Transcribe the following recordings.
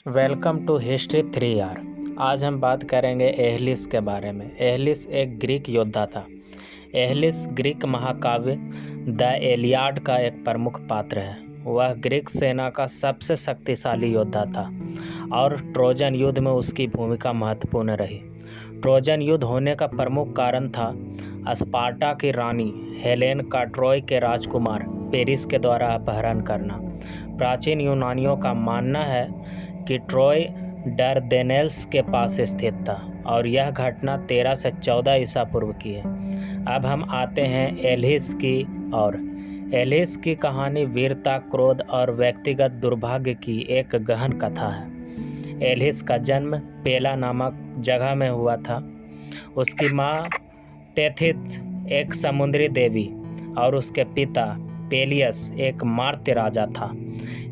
Welcome to history 3R। आज हम बात करेंगे एहलिस के बारे में। एहलिस एक ग्रीक योद्धा था। एहलिस ग्रीक महाकाव्य द एलियाड का एक प्रमुख पात्र है। वह ग्रीक सेना का सबसे शक्तिशाली योद्धा था और ट्रोजन युद्ध में उसकी भूमिका महत्वपूर्ण रही। ट्रोजन युद्ध होने का प्रमुख कारण था स्पार्टा की रानी हेलेन का ट्रोय के राजकुमार पेरिस के द्वारा अपहरण करना। प्राचीन यूनानियों का मानना है कि ट्रोय डरडेनेल्स के पास स्थित था और यह घटना 13 से 14 ईसा पूर्व की है। अब हम आते हैं एहलिस की और एहलिस की कहानी वीरता, क्रोध और व्यक्तिगत दुर्भाग्य की एक गहन कथा है। एहलिस का जन्म पेला नामक जगह में हुआ था। उसकी माँ टेथिस एक समुद्री देवी और उसके पिता पेलियस एक मार्त्य राजा था।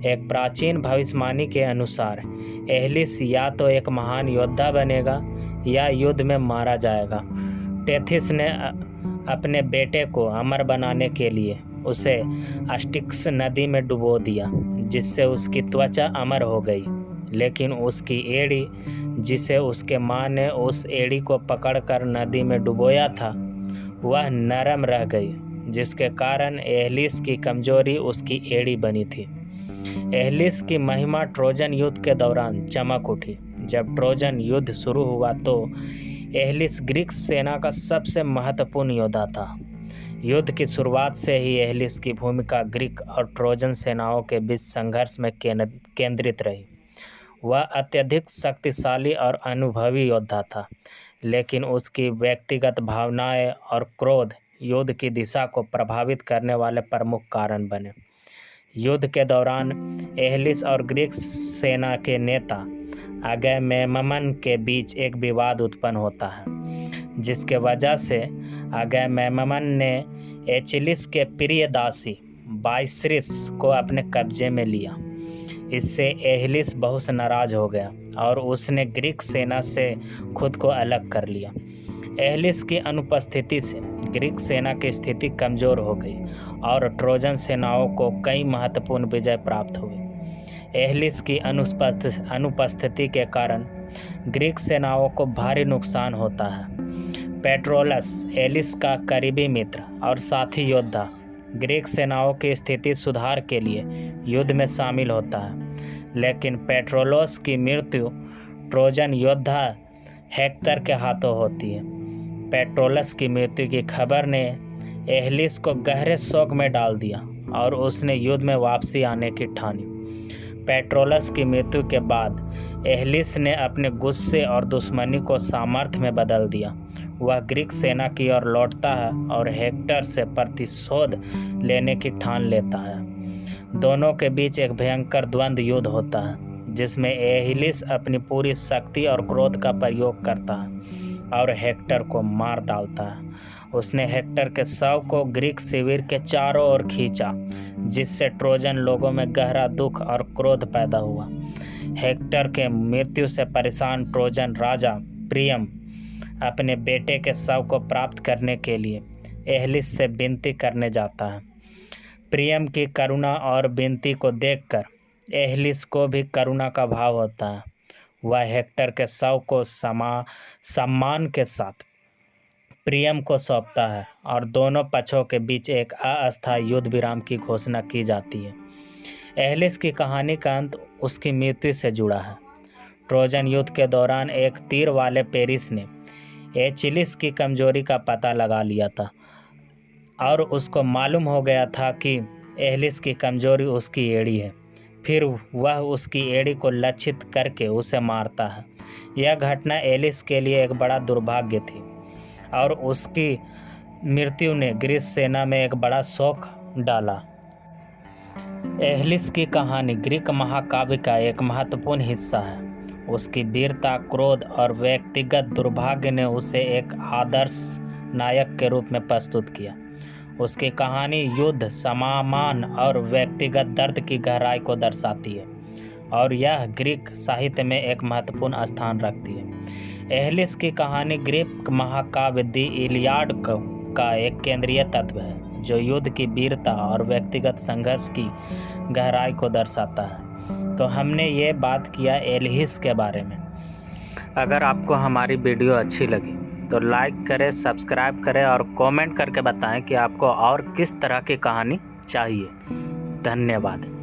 एक प्राचीन भविष्यवाणी के अनुसार एहलिस या तो एक महान योद्धा बनेगा या युद्ध में मारा जाएगा। टेथिस ने अपने बेटे को अमर बनाने के लिए उसे अस्टिक्स नदी में डुबो दिया, जिससे उसकी त्वचा अमर हो गई। लेकिन उसकी एड़ी, जिसे उसके माँ ने उस एड़ी को पकड़कर नदी में डुबोया था, वह नरम रह गई, जिसके कारण एहलिस की कमजोरी उसकी एड़ी बनी थी। एहलिस की महिमा ट्रोजन युद्ध के दौरान चमक उठी। जब ट्रोजन युद्ध शुरू हुआ तो एहलिस ग्रीक सेना का सबसे महत्वपूर्ण योद्धा था। युद्ध की शुरुआत से ही एहलिस की भूमिका ग्रीक और ट्रोजन सेनाओं के बीच संघर्ष में केंद्रित रही। वह अत्यधिक शक्तिशाली और अनुभवी योद्धा था, लेकिन उसकी व्यक्तिगत भावनाएं और क्रोध युद्ध की दिशा को प्रभावित करने वाले प्रमुख कारण बने। युद्ध के दौरान एहलिस और ग्रीक सेना के नेता अगैमेम्नन के बीच एक विवाद उत्पन्न होता है, जिसके वजह से अगैमेम्नन ने एचिलिस के प्रिय दासी बाइसरिस को अपने कब्जे में लिया। इससे एहलिस बहुत नाराज हो गया और उसने ग्रीक सेना से खुद को अलग कर लिया। एहलिस की अनुपस्थिति से ग्रीक सेना की स्थिति कमज़ोर हो गई और ट्रोजन सेनाओं को कई महत्वपूर्ण विजय प्राप्त हुई। एहलिस की अनुपस्थिति के कारण ग्रीक सेनाओं को भारी नुकसान होता है। पेट्रोलस, एहलिस का करीबी मित्र और साथी योद्धा, ग्रीक सेनाओं की स्थिति सुधार के लिए युद्ध में शामिल होता है। लेकिन पेट्रोलस की मृत्यु ट्रोजन योद्धा हेक्टर के हाथों होती है। पेट्रोलस की मृत्यु की खबर ने एहलिस को गहरे शोक में डाल दिया और उसने युद्ध में वापसी आने की ठानी। पेट्रोलस की मृत्यु के बाद एहलिस ने अपने गुस्से और दुश्मनी को सामर्थ्य में बदल दिया। वह ग्रीक सेना की ओर लौटता है और हेक्टर से प्रतिशोध लेने की ठान लेता है। दोनों के बीच एक भयंकर द्वंद्व युद्ध होता है, जिसमें एहलिस अपनी पूरी शक्ति और क्रोध का प्रयोग करता है और हेक्टर को मार डालता है। उसने हेक्टर के शव को ग्रीक शिविर के चारों ओर खींचा, जिससे ट्रोजन लोगों में गहरा दुख और क्रोध पैदा हुआ। हेक्टर के मृत्यु से परेशान ट्रोजन राजा प्रियम अपने बेटे के शव को प्राप्त करने के लिए एहलिस से विनती करने जाता है। प्रियम की करुणा और विनती को देखकर एहलिस को भी करुणा का भाव होता है। वह हेक्टर के शव को सम्मान के साथ प्रियम को सौंपता है और दोनों पक्षों के बीच एक अस्थायी युद्ध विराम की घोषणा की जाती है। एहलिस की कहानी का अंत उसकी मृत्यु से जुड़ा है। ट्रोजन युद्ध के दौरान एक तीर वाले पेरिस ने एचिलिस की कमजोरी का पता लगा लिया था और उसको मालूम हो गया था कि एहलिस की कमजोरी उसकी एड़ी है। फिर वह उसकी एड़ी को लक्षित करके उसे मारता है। यह घटना एहलिस के लिए एक बड़ा दुर्भाग्य थी और उसकी मृत्यु ने ग्रीक सेना में एक बड़ा शोक डाला। एहलिस की कहानी ग्रीक महाकाव्य का एक महत्वपूर्ण हिस्सा है। उसकी वीरता, क्रोध और व्यक्तिगत दुर्भाग्य ने उसे एक आदर्श नायक के रूप में प्रस्तुत किया। उसकी कहानी युद्ध, सम्मान और व्यक्तिगत दर्द की गहराई को दर्शाती है और यह ग्रीक साहित्य में एक महत्वपूर्ण स्थान रखती है। एहलिस की कहानी ग्रीक महाकाव्य द इलियाड का एक केंद्रीय तत्व है, जो युद्ध की वीरता और व्यक्तिगत संघर्ष की गहराई को दर्शाता है। तो हमने ये बात किया एल्हिस के बारे में। अगर आपको हमारी वीडियो अच्छी लगी तो लाइक करें, सब्सक्राइब करें और कमेंट करके बताएं कि आपको और किस तरह की कहानी चाहिए। धन्यवाद।